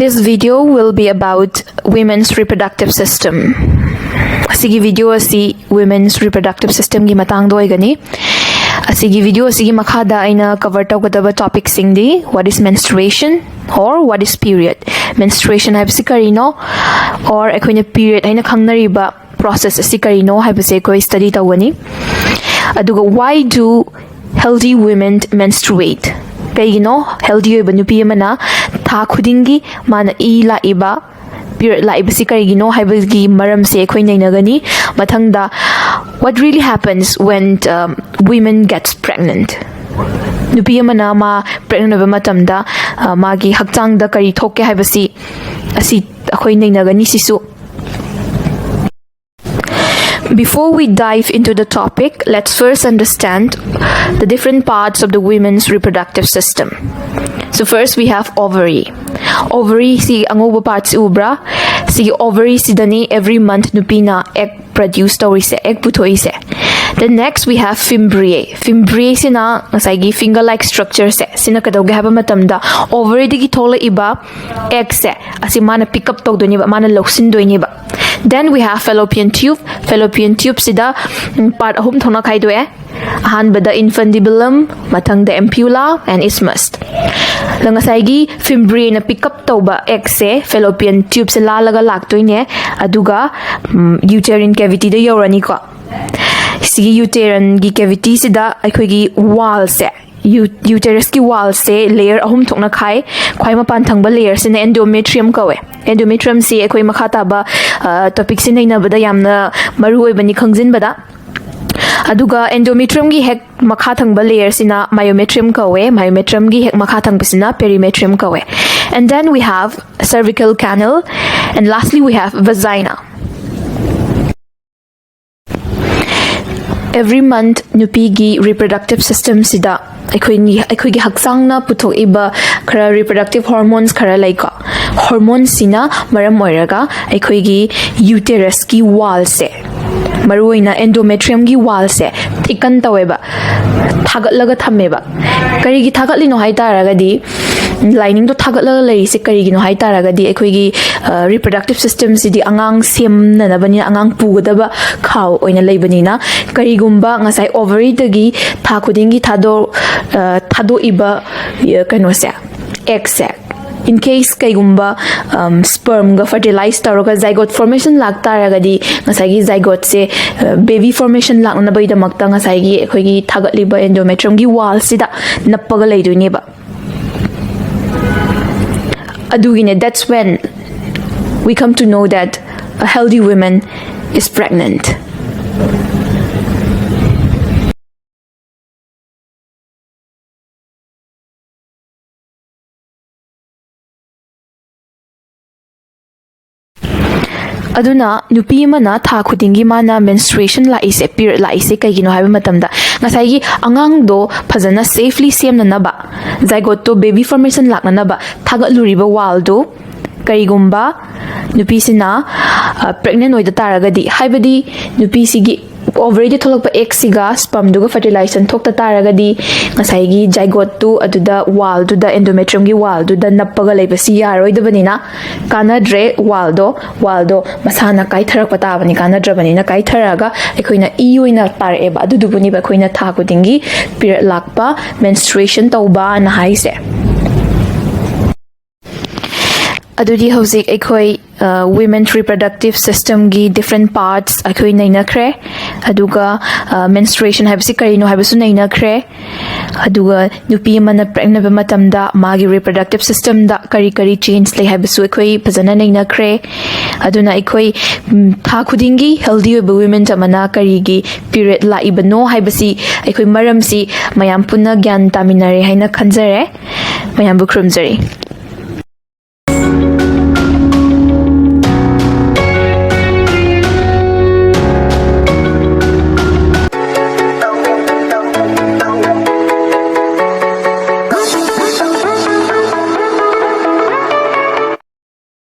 This video will be about women's reproductive system. Asigi video asi women's reproductive system gi matang do igani. Asigi video asigi makhada aina cover tawgadaba topic singdi. What is menstruation or what is period? Menstruation haibsi karino or akoina period aina khangnariba process asi karino haibse koi study tawani. Aduga why do healthy women menstruate? Kaigino healthy oiba nupi amana tha khudingi mana I la iba period la iba si kaigino haibagi maram se khoi nainagani mathangda what really happens when women gets pregnant. Nupi amana ma pregnant oiba matamda magi hakchang da kari thokke haibasi asi khoi nainagani sisu. Before we dive into the topic, let's first understand the different parts of the women's reproductive system. So first we have ovary. Ovary si angoba parts ubra. Si ovary si dani every month nupina egg produce tawise, egg putoise. Then next we have fimbriae. Fimbriae sina nasagi finger-like structure se. Sina kadawge haba matamda ovary digi thola iba egg se. Asi mana pick up tog doni ba mana loksin doni ba. Then we have fallopian tube. Fallopian tube sida part ahum thona khai doe. Ahanbada infundibulum, matang the ampulla and isthmus. Langasagi fimbriae na pick up tawba egg se fallopian tube se lalaga laktoine aduga uterine cavity da yorani ko. Sigi uterine gi cavity sida aikoigi wall se uterus ki wall se layer ahum thokna khai khwai mapan thangba layer se na endometrium kawe. Endometrium se akoi makhata ba topic se naina bada yamna maru oibani khangjin bada aduga endometrium gi hek makha thangba layer sina myometrium kawe. Myometrium gi hek makha thangba sina perimetrium kawe. And then we have cervical canal and lastly we have vagina. Every month nupi gi reproductive system sida akhoi gi haksang na puthok iba khara reproductive hormones khara laika hormones sina maram oiraga akhoi gi uterus ki wall se maruina endometrium gi wall se thikan taweba thagatlaga thameba kari gi thagatlino hai taragadi lining to thagatlaga lei se kari gi no hai taragadi akhoi gi reproductive system sidi angang semna na bani angang pugadaba khaw oina leibani na kari gumba ngasai ovary dagi tha khudingi thado iba kano se egg sac. In case kaigumba sperm ga fertilize taroga zygote formation lagta ragadi ngasagi zygote se baby formation lagna bai damakta ngasagi ekhoigi thagatliba endometrium gi wall sida nappaga leidoine ba adugine. That's when we come to know that a healthy woman is pregnant. Aduna nupi mana tha khudingi mana menstruation la ise period la ise kaigino haiba matamda ngasai angang do phajana safely semna naba zygote to baby formation lakna naba thagaluriba wall do karigumba nupi sina pregnant oida taragadi haibadi nupi sigi ovary de tholokpa egg siga sperm duga fertilization thokta taragadi ngasai gi zygote tu aduda wall du da endometrium gi wall du da nappaga leibasi yaroidabanina kanadre wall do masana kai tharak pata bani kanadra bani na kai tharaga ekoina I oina tareba adudubuni ba khoina tha kudingi period lakpa menstruation tauba na haise. Adudi hojik ekhoi women's reproductive system gi different parts ekhoi nainakre aduga menstruation haibsi karino haibasu nainakre aduga nupi mana pregnant ba matamda magi reproductive system da kari change lei haibasu ekhoi phajana nainakre aduna ekhoi tha khudingi healthy women tamana kari gi period la ibano haibasi ekhoi maram si mayam punna gyan taminare haina khanjare mayam bu khurumjari.